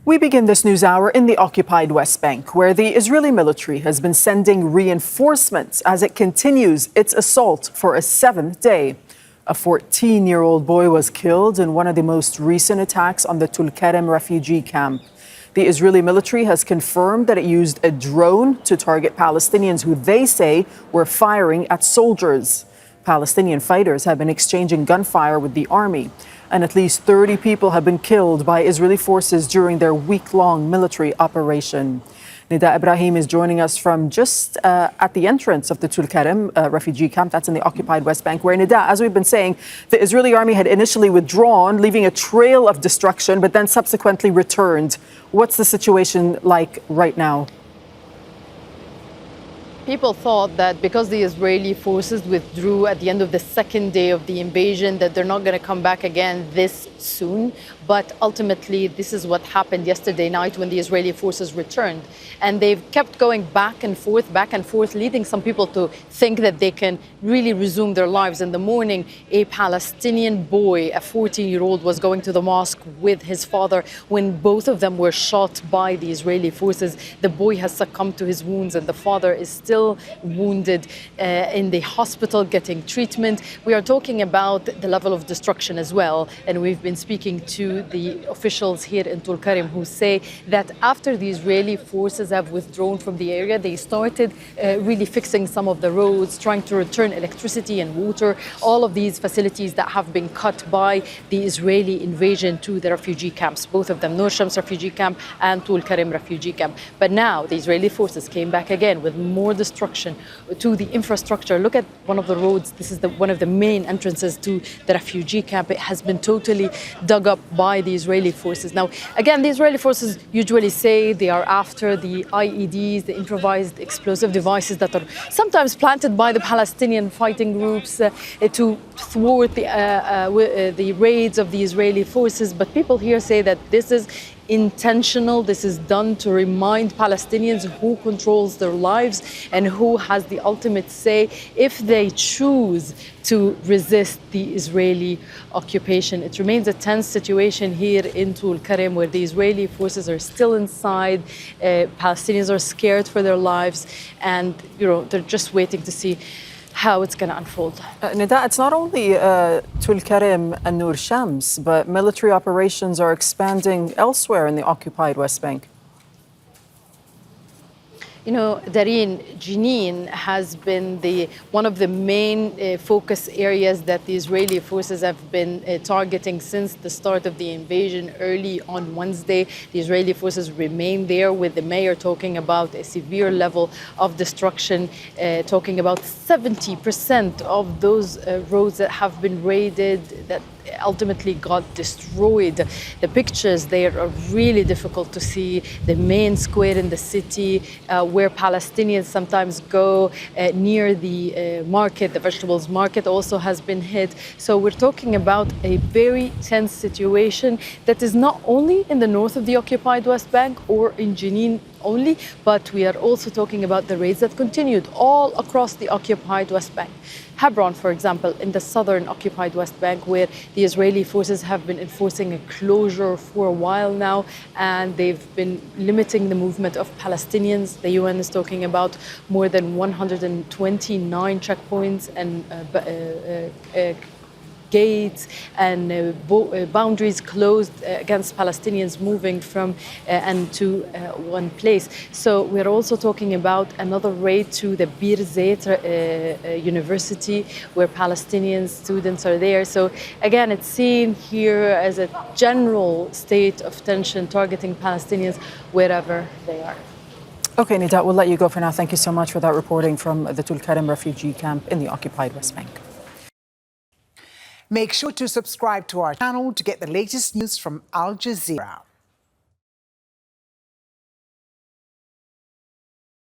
We begin this news hour in the occupied West Bank, where the Israeli military has been sending reinforcements as it continues its assault for a seventh day. A 14-year-old boy was killed in one of the most recent attacks on the Tulkarem refugee camp. The Israeli military has confirmed that it used a drone to target Palestinians who they say were firing at soldiers. Palestinian fighters have been exchanging gunfire with the army, and at least 30 people have been killed by Israeli forces during their week-long military operation. Nida Ibrahim is joining us from just at the entrance of the Tulkarem refugee camp. That's in the occupied West Bank, where, Nida, as we've been saying, the Israeli army had initially withdrawn, leaving a trail of destruction, but then subsequently returned. What's the situation like right now? People thought that because the Israeli forces withdrew at the end of the second day of the invasion, that they're not going to come back again this soon. But ultimately, this is what happened yesterday night when the Israeli forces returned. And they've kept going back and forth, leading some people to think that they can really resume their lives. In the morning, a Palestinian boy, a 14-year-old, was going to the mosque with his father when both of them were shot by the Israeli forces. The boy has succumbed to his wounds, and the father is still wounded in the hospital getting treatment. We are talking about the level of destruction as well. And we've been speaking to the officials here in Tulkarem who say that after the Israeli forces have withdrawn from the area, they started really fixing some of the roads, trying to return electricity and water, all of these facilities that have been cut by the Israeli invasion to the refugee camps, both of them, Nur Shams refugee camp and Tulkarem refugee camp. But now the Israeli forces came back again with more destruction to the infrastructure. Look at one of the roads. This is one of the main entrances to the refugee camp. It has been totally dug up by the Israeli forces. Now, again, the Israeli forces usually say they are after the IEDs, the improvised explosive devices that are sometimes planted by the Palestinian fighting groups to thwart the raids of the Israeli forces. But people here say that this is intentional. This is done to remind Palestinians who controls their lives and who has the ultimate say if they choose to resist the Israeli occupation. It remains a tense situation here in Tulkarem, where the Israeli forces are still inside. Palestinians are scared for their lives, and they're just waiting to see how it's going to unfold. Nida, it's not only Tulkarem and Nur Shams, but military operations are expanding elsewhere in the occupied West Bank. Dareen, Jenin has been one of the main focus areas that the Israeli forces have been targeting since the start of the invasion early on Wednesday. The Israeli forces remain there, with the mayor talking about a severe level of destruction, talking about 70% of those roads that have been raided, that ultimately got destroyed. The pictures there are really difficult to see. The main square in the city, where Palestinians sometimes go, near the market, the vegetables market, also has been hit. So we're talking about a very tense situation that is not only in the north of the occupied West Bank or in Jenin only, but we are also talking about the raids that continued all across the occupied West Bank. Hebron, for example, in the southern occupied West Bank, where the Israeli forces have been enforcing a closure for a while now, and they've been limiting the movement of Palestinians. The UN is talking about more than 129 checkpoints and gates and boundaries closed against Palestinians moving from and to one place. So we're also talking about another raid to the Bir Zayt University, where Palestinian students are there. So again, it's seen here as a general state of tension targeting Palestinians wherever they are. Okay, Nida, we'll let you go for now. Thank you so much for that reporting from the Tulkarem refugee camp in the occupied West Bank. Make sure to subscribe to our channel to get the latest news from Al Jazeera.